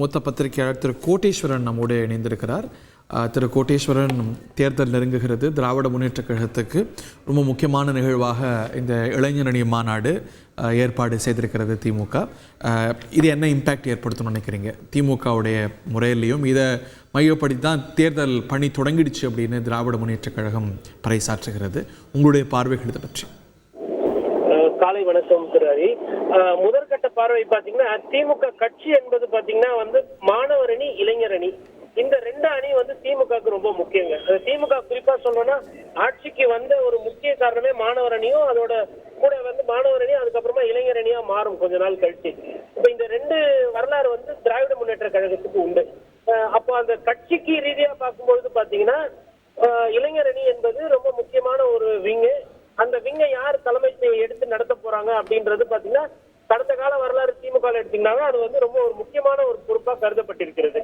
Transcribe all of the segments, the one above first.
மூத்த பத்திரிகையாளர் திரு கோட்டேஸ்வரன் நம்மோடு இணைந்திருக்கிறார். திரு கோட்டேஸ்வரன், தேர்தல் நெருங்குகிறது. திராவிட முன்னேற்ற கழகத்துக்கு ரொம்ப முக்கியமான நிகழ்வாக இந்த இளைஞரணி மாநாடு ஏற்பாடு செய்திருக்கிறது திமுக. இது என்ன இம்பேக்ட் ஏற்படுத்தணும்னு நினைக்கிறீங்க? திமுகவுடைய முறையிலையும் இதை மையப்படுத்தி தான் தேர்தல் பணி தொடங்கிடுச்சு அப்படின்னு திராவிட முன்னேற்ற கழகம் பறைசாற்றுகிறது. உங்களுடைய பார்வைகள் இதை பற்றி? காலை வணக்கம் திரு ஹரி. முதற்கட்ட பார்வை பாத்தீங்கன்னா, திமுக கட்சி என்பது பாத்தீங்கன்னா மாணவர் அணி, இளைஞர் அணி, இந்த ரெண்டு அணி திமுகவுக்கு ரொம்ப முக்கியங்க. திமுக குறிப்பா சொல்லணும்னா, ஆட்சிக்கு வந்த ஒரு முக்கிய காரணமே மாணவர் அணியும் அதோட கூட மாணவர் அணி அதுக்கப்புறமா இளைஞர் அணியா மாறும் கொஞ்ச நாள் கழிச்சு. இப்ப இந்த ரெண்டு வரலாறு திராவிட முன்னேற்ற கழகத்துக்கு உண்டு. அப்போ அந்த கட்சிக்கு ரீதியா பார்க்கும்பொழுது பாத்தீங்கன்னா, இளைஞர் அணி என்பது ரொம்ப முக்கியமான ஒரு விங்கு. அந்த விங்கை யார் தலைமையை எடுத்து நடத்த போறாங்க அப்படின்றது பாத்தீங்கன்னா, கடந்த கால வரலாறு திமுக எடுத்தீங்கன்னா அது ரொம்ப ஒரு முக்கியமான ஒரு பொறுப்பா கருதப்பட்டிருக்கிறது.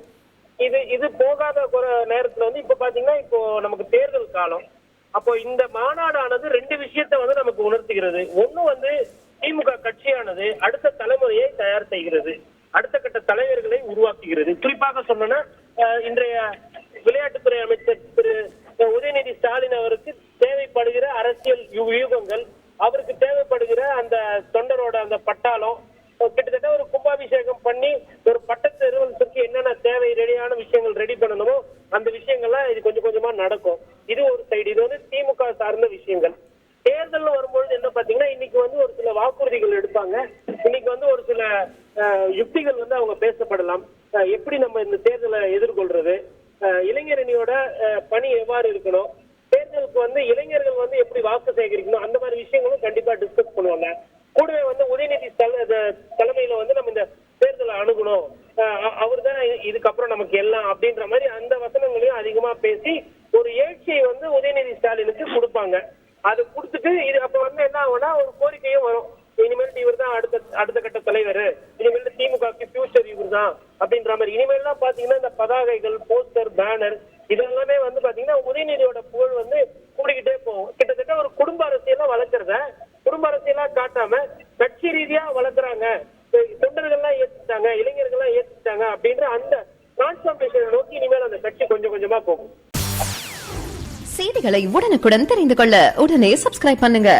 இது போகாத நேரத்துல இப்ப பாத்தீங்கன்னா, இப்போ நமக்கு தேர்தல் காலம். அப்போ இந்த மாநாடானது ரெண்டு விஷயத்த நமக்கு உணர்த்துகிறது. ஒண்ணு திமுக கட்சியானது அடுத்த தலைமுறையை தயார் செய்கிறது, அடுத்த கட்ட தலைவர்களை உருவாக்குகிறது. குறிப்பாக சொன்னா, இன்றைய விளையாட்டுத்துறை அமைச்சர் திரு உதயநிதி ஸ்டாலின் அவருக்கு தேவைப்படுகிற அரசியல் யூகங்கள், அவருக்கு தேவைப்படுகிற அந்த தொண்டரோட அந்த பட்டாளம், கிட்டத்தட்ட ஒரு கும்பாபிஷேகம் பண்ணி ஒரு பட்டத்து நிறுவனத்துக்கு என்னென்ன தேவை ரெடியான விஷயங்கள் ரெடி பண்ணணுமோ அந்த விஷயங்கள்லாம் இது கொஞ்சம் கொஞ்சமா நடக்கும். இது ஒரு சைடு. இது திமுக சார்ந்த விஷயங்கள். தேர்தல் வரும்பொழுது என்ன பாத்தீங்கன்னா, இன்னைக்கு ஒரு சில வாக்குறுதிகள் எடுப்பாங்க. இன்னைக்கு ஒரு சில யுக்திகள் அவங்க பேசப்படலாம். எப்படி நம்ம இந்த தேர்தலை எதிர்கொள்றது, இளைஞர் அணியோட பணி எவ்வாறு இருக்கணும், தேர்தலுக்கு இளைஞர்கள் எப்படி வாக்கு சேகரிக்கணும், அந்த மாதிரி விஷயங்களும் கண்டிப்பா டிஸ்கஸ் பண்ணுவாங்க. கூடவே உதயநிதி தலைமையில நம்ம இந்த தேர்தலை அணுகணும், அவர் தான் இதுக்கப்புறம் நமக்கு எல்லாம் அப்படின்ற மாதிரி அந்த வசனங்களையும் அதிகமா பேசி ஒரு எழுச்சியை உதயநிதி ஸ்டாலினுக்கு கொடுப்பாங்க. அது கொடுத்துட்டு இது அப்ப என்ன ஆகும்னா, ஒரு கோரிக்கையும் வரும். இனிமேல் இவர் தான் அடுத்த கட்ட தலைவர், இனிமேல் திமுகவுக்கு ஃபியூச்சர் இவர் தான் அப்படின்ற மாதிரி. இனிமேல் பாத்தீங்கன்னா, இந்த பதாகைகள், போஸ்டர், பேனர் இதெல்லாமே பாத்தீங்கன்னா உதயநிதியோட புகழ் கூடிக்கிட்டே போகும். கிட்டத்தட்ட ஒரு குடும்ப அரசியலா வளர்க்கறத குடும்ப அரசியலா காட்டாம கட்சி ரீதியா வளர்க்குறாங்க. தொண்டர்கள்லாம் ஏத்துட்டாங்க, இளைஞர்கள்லாம் ஏத்துட்டாங்க அப்படின்ற அந்த டிரான்ஸ்ஃபர்மேஷனை நோக்கி இனிமேல் அந்த கட்சி கொஞ்சம் கொஞ்சமா போகும். செய்திகளை உடனுக்குடன் தெரிந்து கொள்ள உடனே சப்ஸ்கிரைப் பண்ணுங்க.